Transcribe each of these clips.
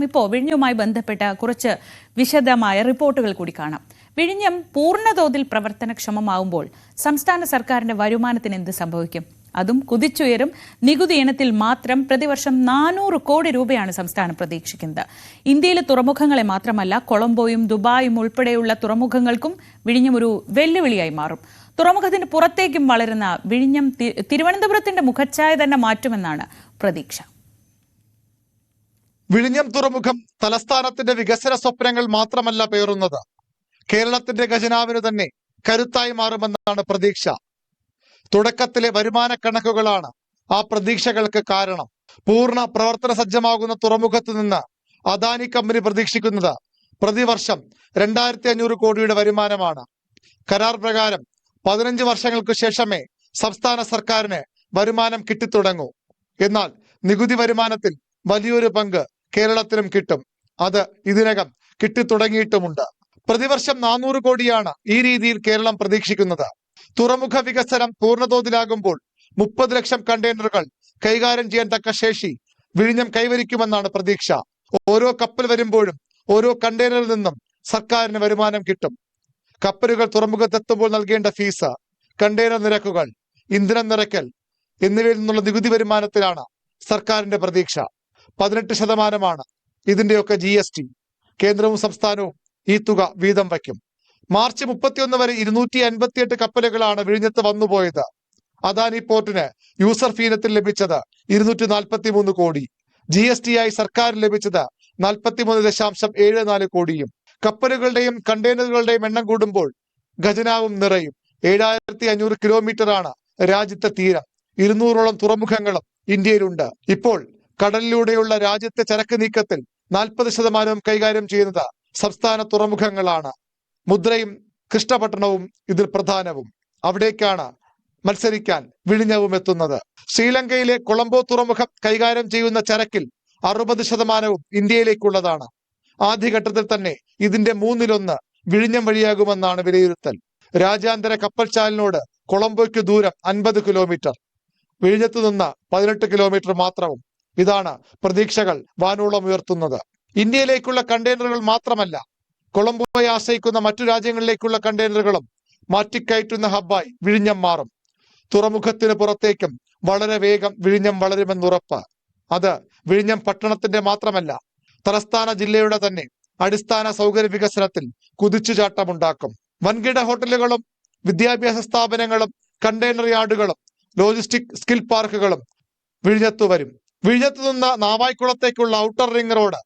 ഇപ്പോൾ വിഴിഞ്ഞുമായി ബന്ധപ്പെട്ട കുറച്ച് വിശദമായ റിപ്പോർട്ടുകൾ കൂടി കാണാം. വിഴിഞ്ഞം പൂർണ്ണതോതിൽ പ്രവർത്തനക്ഷമമാവുമ്പോൾ സംസ്ഥാന സർക്കാരിന്റെ വരുമാനത്തിന് എന്ത് സംഭവിക്കും? അതും കുതിച്ചുയരും. നികുതി ഇനത്തിൽ മാത്രം പ്രതിവർഷം 400 കോടി രൂപയാണ് സംസ്ഥാനം പ്രതീക്ഷിക്കുന്നത്. ഇന്ത്യയിലെ തുറമുഖങ്ങളെ മാത്രമല്ല, കൊളംബോയും ദുബായും ഉൾപ്പെടെയുള്ള തുറമുഖങ്ങൾക്കും വിഴിഞ്ഞം ഒരു വെല്ലുവിളിയായി മാറും. തുറമുഖത്തിന് പുറത്തേക്കും വളരുന്ന വിഴിഞ്ഞം തിരുവനന്തപുരത്തിന്റെ മുഖച്ഛായ തന്നെ മാറ്റുമെന്നാണ് പ്രതീക്ഷ. വിഴിഞ്ഞം തുറമുഖം തലസ്ഥാനത്തിന്റെ വികസന സ്വപ്നങ്ങൾ മാത്രമല്ല പേറുന്നത്, കേരളത്തിന്റെ ഖജനാവിന് തന്നെ കരുത്തായി മാറുമെന്നാണ് പ്രതീക്ഷ. തുടക്കത്തിലെ വരുമാന കണക്കുകളാണ് ആ പ്രതീക്ഷകൾക്ക് കാരണം. പൂർണ്ണ പ്രവർത്തന സജ്ജമാകുന്ന തുറമുഖത്ത് നിന്ന് അദാനി കമ്പനി പ്രതീക്ഷിക്കുന്നത് പ്രതിവർഷം 2500 കോടിയുടെ വരുമാനമാണ്. കരാർ പ്രകാരം 15 വർഷങ്ങൾക്ക് ശേഷമേ സംസ്ഥാന സർക്കാരിന് വരുമാനം കിട്ടിത്തുടങ്ങൂ. എന്നാൽ നികുതി വരുമാനത്തിൽ വലിയൊരു പങ്ക് കേരളത്തിലും കിട്ടും. അത് ഇതിനകം കിട്ടിത്തുടങ്ങിയിട്ടുമുണ്ട്. പ്രതിവർഷം 400 കോടിയാണ് ഈ രീതിയിൽ കേരളം പ്രതീക്ഷിക്കുന്നത്. തുറമുഖ വികസനം പൂർണ്ണതോതിലാകുമ്പോൾ 30 ലക്ഷം കണ്ടെയ്നറുകൾ കൈകാര്യം ചെയ്യാൻ തക്ക ശേഷി വിഴിഞ്ഞം കൈവരിക്കുമെന്നാണ് പ്രതീക്ഷ. ഓരോ കപ്പൽ വരുമ്പോഴും ഓരോ കണ്ടെയ്നറിൽ നിന്നും സർക്കാരിന് വരുമാനം കിട്ടും. കപ്പലുകൾ തുറമുഖത്തെത്തുമ്പോൾ നൽകേണ്ട ഫീസ്, കണ്ടെയ്നർ നിരക്കുകൾ, ഇന്ധനം നിറയ്ക്കൽ എന്നിവയിൽ നിന്നുള്ള നികുതി വരുമാനത്തിലാണ് സർക്കാരിന്റെ പ്രതീക്ഷ. 18% ഇതിന്റെയൊക്കെ GST. കേന്ദ്രവും സംസ്ഥാനവും ഈ തുക വീതം വയ്ക്കും. മാർച്ച് 31 വരെ 258 കപ്പലുകളാണ് വിഴിഞ്ഞത്ത് വന്നുപോയത്. അദാനി പോർട്ടിന് യൂസർ ഫീ ഇനത്തിൽ ലഭിച്ചത് 243 കോടി. GST ആയി സർക്കാരിന് ലഭിച്ചത് 43.74 കോടിയും. കപ്പലുകളുടെയും കണ്ടെയ്നറുകളുടെയും എണ്ണം കൂടുമ്പോൾ ഖജനാവും നിറയും. 7500 കിലോമീറ്ററാണ് രാജ്യത്തെ തീരം. 200ഓളം തുറമുഖങ്ങളും ഇന്ത്യയിലുണ്ട്. ഇപ്പോൾ കടലിലൂടെയുള്ള രാജ്യത്തെ ചരക്ക് നീക്കത്തിൽ 40% കൈകാര്യം ചെയ്യുന്നത് സംസ്ഥാന തുറമുഖങ്ങളാണ്. മുദ്രയും കൃഷ്ണപട്ടണവും ഇതിൽ പ്രധാനവും. അവിടേക്കാണ് മത്സരിക്കാൻ വിഴിഞ്ഞവും എത്തുന്നത്. ശ്രീലങ്കയിലെ കൊളംബോ തുറമുഖം കൈകാര്യം ചെയ്യുന്ന ചരക്കിൽ 60% ഇന്ത്യയിലേക്കുള്ളതാണ്. ആദ്യഘട്ടത്തിൽ തന്നെ ഇതിന്റെ 1/3 വിഴിഞ്ഞം വഴിയാകുമെന്നാണ് വിലയിരുത്തൽ. രാജ്യാന്തര കപ്പൽശാലിനോട് കൊളംബോയ്ക്ക് ദൂരം 50 കിലോമീറ്റർ, വിഴിഞ്ഞത്ത് നിന്ന് 18 കിലോമീറ്റർ മാത്രവും. ഇതാണ് പ്രതീക്ഷകൾ വാനോളം ഉയർത്തുന്നത്. ഇന്ത്യയിലേക്കുള്ള കണ്ടെയ്നറുകൾ മാത്രമല്ല, കൊളംബോയെ ആശ്രയിക്കുന്ന മറ്റു രാജ്യങ്ങളിലേക്കുള്ള കണ്ടെയ്നറുകളും മാറ്റിക്കയറ്റുന്ന ഹബ്ബായി വിഴിഞ്ഞം മാറും. തുറമുഖത്തിന് പുറത്തേക്കും വളരെ വേഗം വിഴിഞ്ഞം വളരുമെന്നുറപ്പ്. അത് വിഴിഞ്ഞം പട്ടണത്തിന്റെ മാത്രമല്ല, തലസ്ഥാന ജില്ലയുടെ തന്നെ അടിസ്ഥാന സൗകര്യ വികസനത്തിൽ കുതിച്ചുചാട്ടമുണ്ടാക്കും. വൻകിട ഹോട്ടലുകളും വിദ്യാഭ്യാസ സ്ഥാപനങ്ങളും കണ്ടെയ്നർ യാർഡുകളും ലോജിസ്റ്റിക് സ്കിൽ പാർക്കുകളും വിഴിഞ്ഞത്തു വരും. വിഴിഞ്ഞത്തു നിന്ന് നാവായിക്കുളത്തേക്കുള്ള ഔട്ടർ റിംഗ് റോഡ്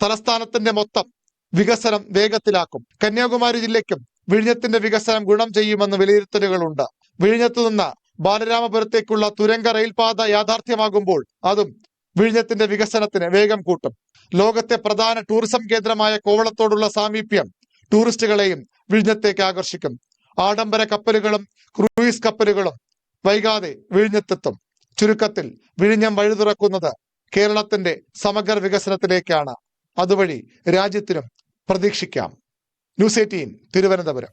തലസ്ഥാനത്തിന്റെ മൊത്തം വികസനം വേഗത്തിലാക്കും. കന്യാകുമാരി ജില്ലയ്ക്കും വിഴിഞ്ഞത്തിന്റെ വികസനം ഗുണം ചെയ്യുമെന്ന് വിലയിരുത്തലുകളുണ്ട്. വിഴിഞ്ഞത്തു നിന്ന് ബാലരാമപുരത്തേക്കുള്ള തുരങ്ക റെയിൽപാത യാഥാർത്ഥ്യമാകുമ്പോൾ അതും വിഴിഞ്ഞത്തിന്റെ വികസനത്തിന് വേഗം കൂട്ടും. ലോകത്തെ പ്രധാന ടൂറിസം കേന്ദ്രമായ കോവളത്തോടുള്ള സാമീപ്യം ടൂറിസ്റ്റുകളെയും വിഴിഞ്ഞത്തേക്ക് ആകർഷിക്കും. ആഡംബര കപ്പലുകളും ക്രൂയിസ് കപ്പലുകളും വൈകാതെ വിഴിഞ്ഞത്തെത്തും. ചുരുക്കത്തിൽ വിഴിഞ്ഞം വഴി തുറക്കുന്നത് കേരളത്തിന്റെ സമഗ്ര വികസനത്തിലേക്കാണ്. അതുവഴി രാജ്യത്തിനും പ്രതീക്ഷിക്കാം. ന്യൂസ് 18 തിരുവനന്തപുരം.